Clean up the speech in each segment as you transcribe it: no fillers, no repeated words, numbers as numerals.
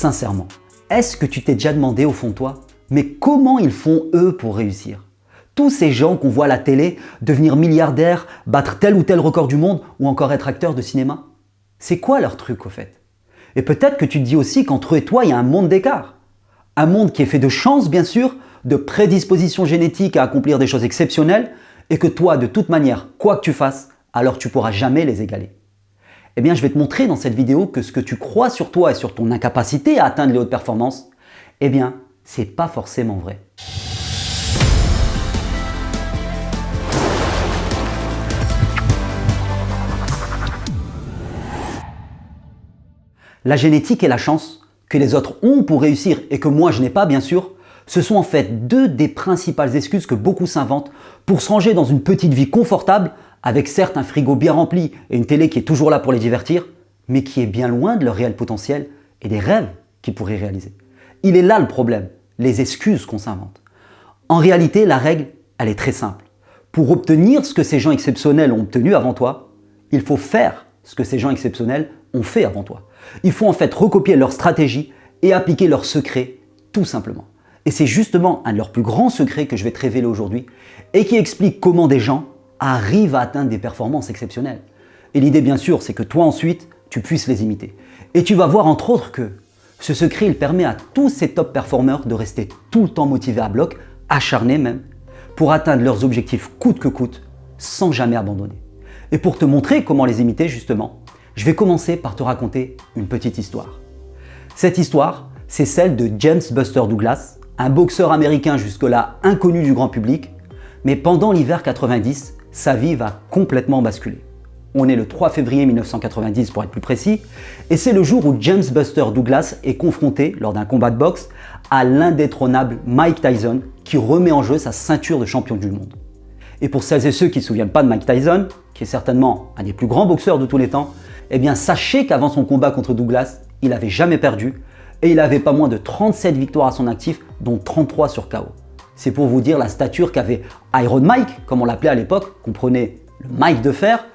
Sincèrement, est-ce que tu t'es déjà demandé au fond de toi, mais comment ils font eux pour réussir? Tous ces gens qu'on voit à la télé devenir milliardaires, battre tel ou tel record du monde ou encore être acteurs de cinéma. C'est quoi leur truc au fait? Et peut-être que tu te dis aussi qu'entre eux et toi, il y a un monde d'écart. Un monde qui est fait de chance bien sûr, de prédisposition génétique à accomplir des choses exceptionnelles et que toi, de toute manière, quoi que tu fasses, alors tu pourras jamais les égaler. Eh bien, je vais te montrer dans cette vidéo que ce que tu crois sur toi et sur ton incapacité à atteindre les hautes performances, eh bien, c'est pas forcément vrai. La génétique et la chance que les autres ont pour réussir et que moi je n'ai pas bien sûr, ce sont en fait deux des principales excuses que beaucoup s'inventent pour se ranger dans une petite vie confortable avec certes un frigo bien rempli et une télé qui est toujours là pour les divertir, mais qui est bien loin de leur réel potentiel et des rêves qu'ils pourraient réaliser. Il est là le problème, les excuses qu'on s'invente. En réalité, la règle, elle est très simple. Pour obtenir ce que ces gens exceptionnels ont obtenu avant toi, il faut faire ce que ces gens exceptionnels ont fait avant toi. Il faut en fait recopier leur stratégie et appliquer leurs secrets, tout simplement. Et c'est justement un de leurs plus grands secrets que je vais te révéler aujourd'hui et qui explique comment des gens arrivent à atteindre des performances exceptionnelles. Et l'idée bien sûr, c'est que toi ensuite, tu puisses les imiter. Et tu vas voir entre autres que ce secret, il permet à tous ces top performeurs de rester tout le temps motivés à bloc, acharnés même, pour atteindre leurs objectifs coûte que coûte, sans jamais abandonner. Et pour te montrer comment les imiter justement, je vais commencer par te raconter une petite histoire. Cette histoire, c'est celle de James Buster Douglas, un boxeur américain jusque-là inconnu du grand public, mais pendant l'hiver 90, sa vie va complètement basculer. On est le 3 février 1990 pour être plus précis, et c'est le jour où James Buster Douglas est confronté, lors d'un combat de boxe, à l'indétrônable Mike Tyson qui remet en jeu sa ceinture de champion du monde. Et pour celles et ceux qui ne se souviennent pas de Mike Tyson, qui est certainement un des plus grands boxeurs de tous les temps, eh bien sachez qu'avant son combat contre Douglas, il n'avait jamais perdu et il avait pas moins de 37 victoires à son actif, dont 33 sur KO. C'est pour vous dire la stature qu'avait Iron Mike, comme on l'appelait à l'époque, comprenez le Mike de fer,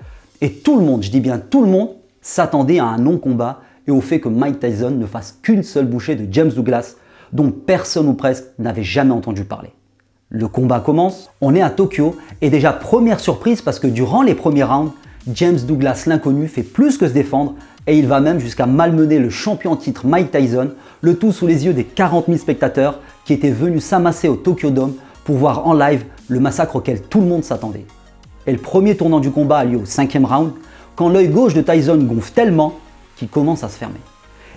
et tout le monde, je dis bien tout le monde, s'attendait à un non-combat et au fait que Mike Tyson ne fasse qu'une seule bouchée de James Douglas, dont personne ou presque n'avait jamais entendu parler. Le combat commence, on est à Tokyo et déjà première surprise parce que durant les premiers rounds, James Douglas l'inconnu fait plus que se défendre et il va même jusqu'à malmener le champion en titre Mike Tyson, le tout sous les yeux des 40 000 spectateurs qui étaient venus s'amasser au Tokyo Dome pour voir en live le massacre auquel tout le monde s'attendait. Et le premier tournant du combat a lieu au 5e round quand l'œil gauche de Tyson gonfle tellement qu'il commence à se fermer.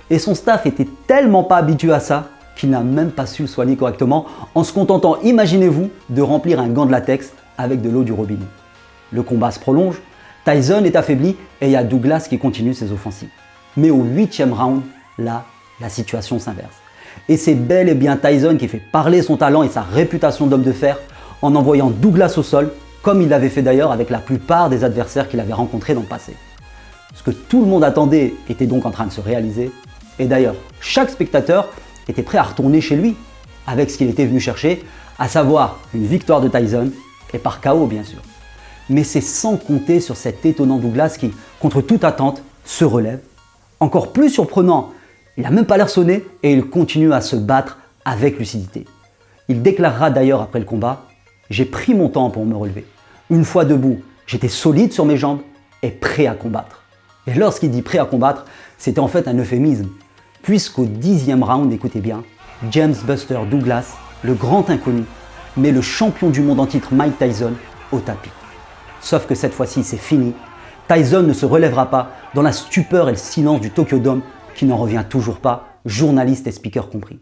Et son staff était tellement pas habitué à ça qu'il n'a même pas su le soigner correctement en se contentant, imaginez-vous, de remplir un gant de latex avec de l'eau du robinet. Le combat se prolonge, Tyson est affaibli et il y a Douglas qui continue ses offensives. Mais au 8e round, là, la situation s'inverse. Et c'est bel et bien Tyson qui fait parler son talent et sa réputation d'homme de fer en envoyant Douglas au sol, comme il l'avait fait d'ailleurs avec la plupart des adversaires qu'il avait rencontrés dans le passé. Ce que tout le monde attendait était donc en train de se réaliser. Et d'ailleurs, chaque spectateur était prêt à retourner chez lui avec ce qu'il était venu chercher, à savoir une victoire de Tyson et par KO bien sûr. Mais c'est sans compter sur cet étonnant Douglas qui, contre toute attente, se relève. Encore plus surprenant, il n'a même pas l'air sonné et il continue à se battre avec lucidité. Il déclarera d'ailleurs après le combat « J'ai pris mon temps pour me relever. Une fois debout, j'étais solide sur mes jambes et prêt à combattre. » Et lorsqu'il dit « prêt à combattre », c'était en fait un euphémisme, puisqu'au 10e round, écoutez bien, James Buster Douglas, le grand inconnu, met le champion du monde en titre Mike Tyson au tapis. Sauf que cette fois-ci, c'est fini. Tyson ne se relèvera pas dans la stupeur et le silence du Tokyo Dome qui n'en revient toujours pas, journalistes et speakers compris.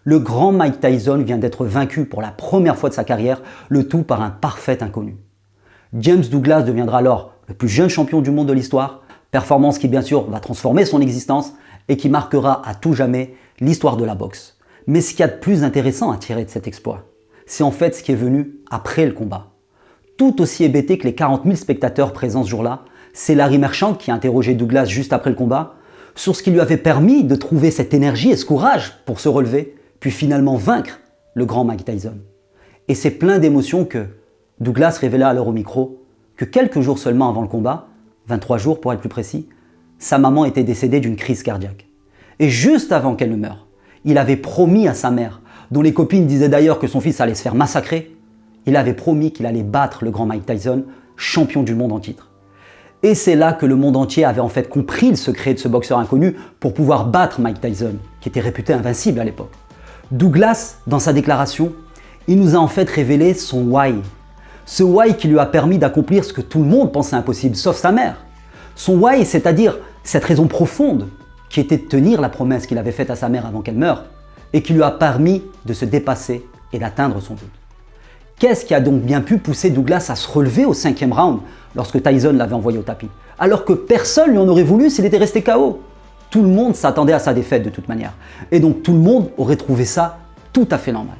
Le grand Mike Tyson vient d'être vaincu pour la première fois de sa carrière, le tout par un parfait inconnu. James Douglas deviendra alors le plus jeune champion du monde de l'histoire, performance qui bien sûr va transformer son existence et qui marquera à tout jamais l'histoire de la boxe. Mais ce qu'il y a de plus intéressant à tirer de cet exploit, c'est en fait ce qui est venu après le combat. Tout aussi hébété que les 40 000 spectateurs présents ce jour-là, c'est Larry Merchant qui a interrogé Douglas juste après le combat sur ce qui lui avait permis de trouver cette énergie et ce courage pour se relever, puis finalement vaincre le grand Mike Tyson. Et c'est plein d'émotions que Douglas révéla alors au micro que quelques jours seulement avant le combat, 23 jours pour être plus précis, sa maman était décédée d'une crise cardiaque. Et juste avant qu'elle ne meure, il avait promis à sa mère, dont les copines disaient d'ailleurs que son fils allait se faire massacrer, il avait promis qu'il allait battre le grand Mike Tyson, champion du monde en titre. Et c'est là que le monde entier avait en fait compris le secret de ce boxeur inconnu pour pouvoir battre Mike Tyson, qui était réputé invincible à l'époque. Douglas, dans sa déclaration, il nous a en fait révélé son why. Ce why qui lui a permis d'accomplir ce que tout le monde pensait impossible, sauf sa mère. Son why, c'est-à-dire cette raison profonde qui était de tenir la promesse qu'il avait faite à sa mère avant qu'elle meure et qui lui a permis de se dépasser et d'atteindre son but. Qu'est-ce qui a donc bien pu pousser Douglas à se relever au 5e round lorsque Tyson l'avait envoyé au tapis, alors que personne lui en aurait voulu s'il était resté KO? Tout le monde s'attendait à sa défaite de toute manière, et donc tout le monde aurait trouvé ça tout à fait normal.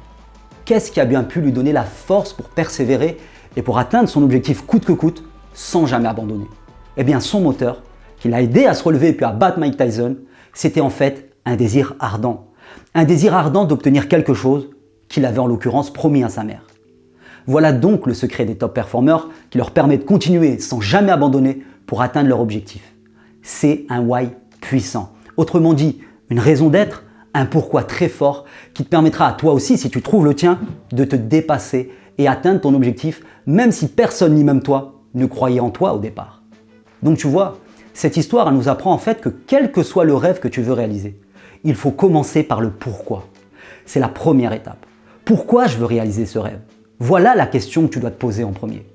Qu'est-ce qui a bien pu lui donner la force pour persévérer et pour atteindre son objectif coûte que coûte, sans jamais abandonner? Eh bien son moteur, qui l'a aidé à se relever et puis à battre Mike Tyson, c'était en fait un désir ardent. Un désir ardent d'obtenir quelque chose qu'il avait en l'occurrence promis à sa mère. Voilà donc le secret des top performers qui leur permet de continuer sans jamais abandonner pour atteindre leur objectif. C'est un why puissant. Autrement dit, une raison d'être, un pourquoi très fort qui te permettra à toi aussi, si tu trouves le tien, de te dépasser et atteindre ton objectif, même si personne ni même toi ne croyait en toi au départ. Donc tu vois, cette histoire elle nous apprend en fait que quel que soit le rêve que tu veux réaliser, il faut commencer par le pourquoi. C'est la première étape. Pourquoi je veux réaliser ce rêve? Voilà la question que tu dois te poser en premier.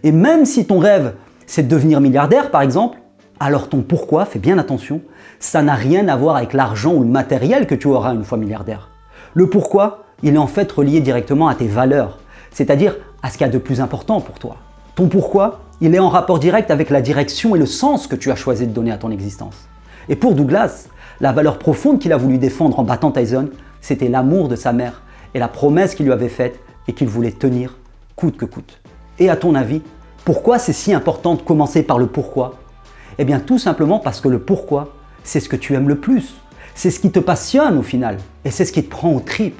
Et même si ton rêve, c'est de devenir milliardaire par exemple, alors ton pourquoi, fais bien attention, ça n'a rien à voir avec l'argent ou le matériel que tu auras une fois milliardaire. Le pourquoi, il est en fait relié directement à tes valeurs, c'est-à-dire à ce qu'il y a de plus important pour toi. Ton pourquoi, il est en rapport direct avec la direction et le sens que tu as choisi de donner à ton existence. Et pour Douglas, la valeur profonde qu'il a voulu défendre en battant Tyson, c'était l'amour de sa mère et la promesse qu'il lui avait faite et qu'il voulait tenir coûte que coûte. Et à ton avis, pourquoi c'est si important de commencer par le pourquoi? Eh bien tout simplement parce que le pourquoi, c'est ce que tu aimes le plus. C'est ce qui te passionne au final et c'est ce qui te prend aux tripes.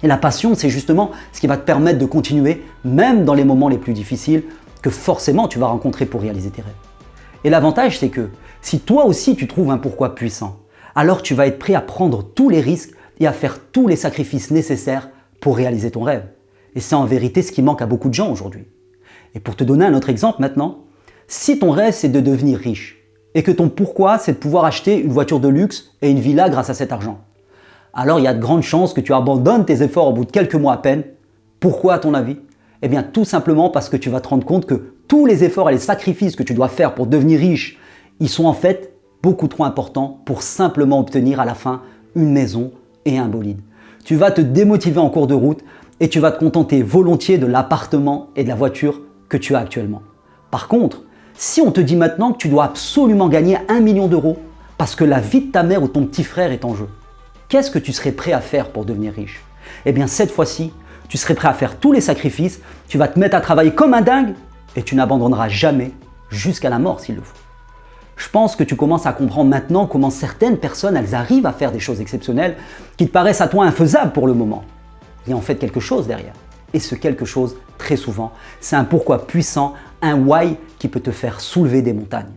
Et la passion, c'est justement ce qui va te permettre de continuer même dans les moments les plus difficiles que forcément tu vas rencontrer pour réaliser tes rêves. Et l'avantage, c'est que si toi aussi tu trouves un pourquoi puissant, alors tu vas être prêt à prendre tous les risques et à faire tous les sacrifices nécessaires pour réaliser ton rêve. Et c'est en vérité ce qui manque à beaucoup de gens aujourd'hui. Et pour te donner un autre exemple maintenant, si ton rêve c'est de devenir riche et que ton pourquoi c'est de pouvoir acheter une voiture de luxe et une villa grâce à cet argent, alors il y a de grandes chances que tu abandonnes tes efforts au bout de quelques mois à peine. Pourquoi à ton avis? Eh bien tout simplement parce que tu vas te rendre compte que tous les efforts et les sacrifices que tu dois faire pour devenir riche, ils sont en fait beaucoup trop importants pour simplement obtenir à la fin une maison et un bolide. Tu vas te démotiver en cours de route et tu vas te contenter volontiers de l'appartement et de la voiture que tu as actuellement. Par contre, si on te dit maintenant que tu dois absolument gagner 1 million d'euros parce que la vie de ta mère ou ton petit frère est en jeu, qu'est-ce que tu serais prêt à faire pour devenir riche? Eh bien cette fois-ci, tu serais prêt à faire tous les sacrifices, tu vas te mettre à travailler comme un dingue et tu n'abandonneras jamais jusqu'à la mort s'il le faut. Je pense que tu commences à comprendre maintenant comment certaines personnes elles arrivent à faire des choses exceptionnelles qui te paraissent à toi infaisables pour le moment. Il y a en fait quelque chose derrière. Et ce quelque chose, très souvent, c'est un pourquoi puissant, un why qui peut te faire soulever des montagnes.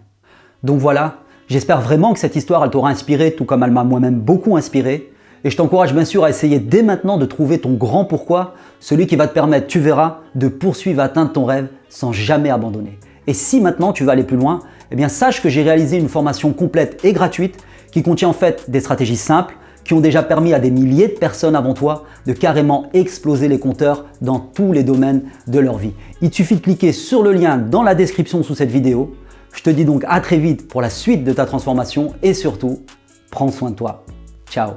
Donc voilà, j'espère vraiment que cette histoire elle t'aura inspiré, tout comme elle m'a moi-même beaucoup inspiré. Et je t'encourage bien sûr à essayer dès maintenant de trouver ton grand pourquoi, celui qui va te permettre, tu verras, de poursuivre à atteindre ton rêve sans jamais abandonner. Et si maintenant tu veux aller plus loin, eh bien sache que j'ai réalisé une formation complète et gratuite qui contient en fait des stratégies simples qui ont déjà permis à des milliers de personnes avant toi de carrément exploser les compteurs dans tous les domaines de leur vie. Il te suffit de cliquer sur le lien dans la description sous cette vidéo. Je te dis donc à très vite pour la suite de ta transformation et surtout, prends soin de toi. Ciao.